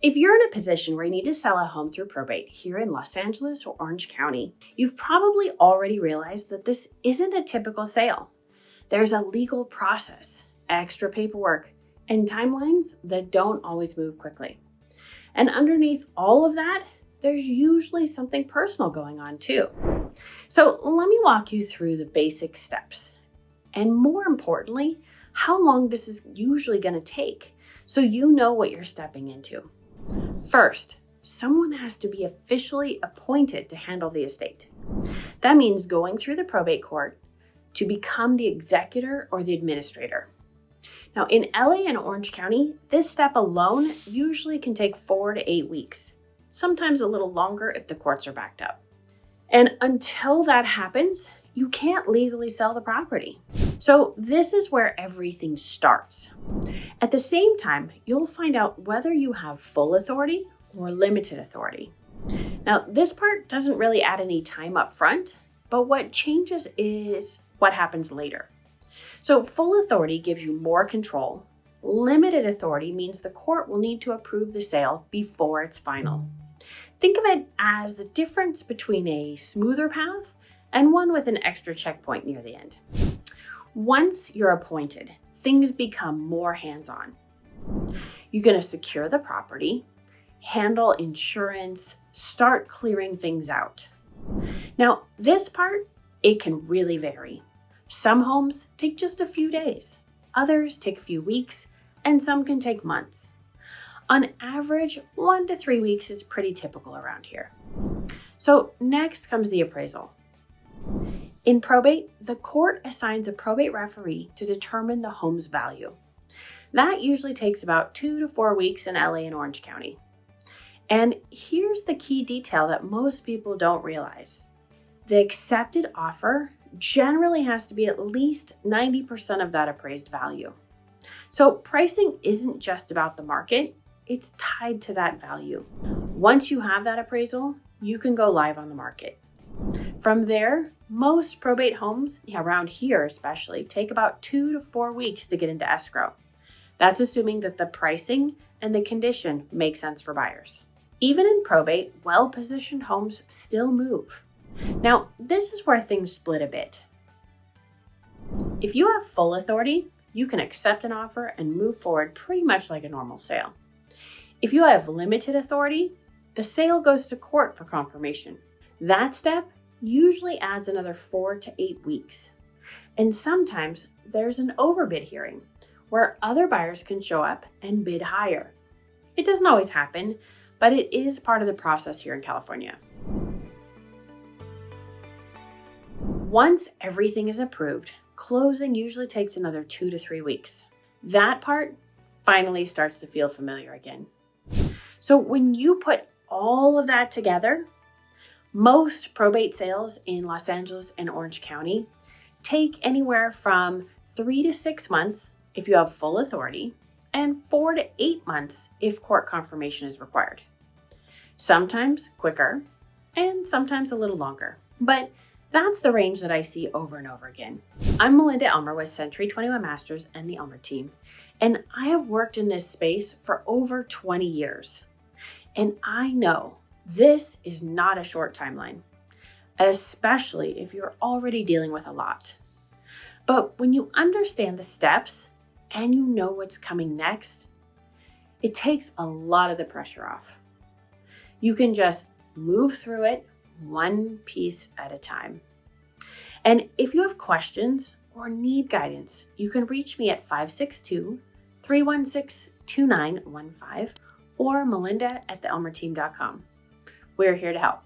If you're in a position where you need to sell a home through probate here in Los Angeles or Orange County, you've probably already realized that this isn't a typical sale. There's a legal process, extra paperwork, and timelines that don't always move quickly. And underneath all of that, there's usually something personal going on too. So let me walk you through the basic steps. And more importantly, how long this is usually going to take so you know what you're stepping into. First, someone has to be officially appointed to handle the estate. That means going through the probate court to become the executor or the administrator. Now, in LA and Orange County, this step alone usually can take 4 to 8 weeks, sometimes a little longer if the courts are backed up. And until that happens, you can't legally sell the property. So this is where everything starts. At the same time, you'll find out whether you have full authority or limited authority. Now, this part doesn't really add any time up front, but what changes is what happens later. So full authority gives you more control. Limited authority means the court will need to approve the sale before it's final. Think of it as the difference between a smoother path and one with an extra checkpoint near the end. Once you're appointed, things become more hands-on. You're going to secure the property, handle insurance, start clearing things out. Now, this part, it can really vary. Some homes take just a few days, others take a few weeks, and some can take months. On average, 1 to 3 weeks is pretty typical around here. So next comes the appraisal. In probate, the court assigns a probate referee to determine the home's value. That usually takes about 2 to 4 weeks in LA and Orange County. And here's the key detail that most people don't realize. The accepted offer generally has to be at least 90% of that appraised value. So pricing isn't just about the market, it's tied to that value. Once you have that appraisal, you can go live on the market. From there, most probate homes, around here especially, take about 2 to 4 weeks to get into escrow. That's assuming that the pricing and the condition make sense for buyers. Even in probate, well-positioned homes still move. Now, this is where things split a bit. If you have full authority, you can accept an offer and move forward pretty much like a normal sale. If you have limited authority, the sale goes to court for confirmation. That step usually adds another 4 to 8 weeks. And sometimes there's an overbid hearing where other buyers can show up and bid higher. It doesn't always happen, but it is part of the process here in California. Once everything is approved, closing usually takes another 2 to 3 weeks. That part finally starts to feel familiar again. So when you put all of that together, most probate sales in Los Angeles and Orange County take anywhere from 3 to 6 months if you have full authority, and 4 to 8 months if court confirmation is required. Sometimes quicker, and sometimes a little longer. But that's the range that I see over and over again. I'm Melinda Elmer with Century 21 Masters and the Elmer team, and I have worked in this space for over 20 years. And I know this is not a short timeline, especially if you're already dealing with a lot. But when you understand the steps and you know what's coming next, it takes a lot of the pressure off. You can just move through it one piece at a time. And if you have questions or need guidance, you can reach me at 562-316-2915 or melinda@theelmerteam.com. We're here to help.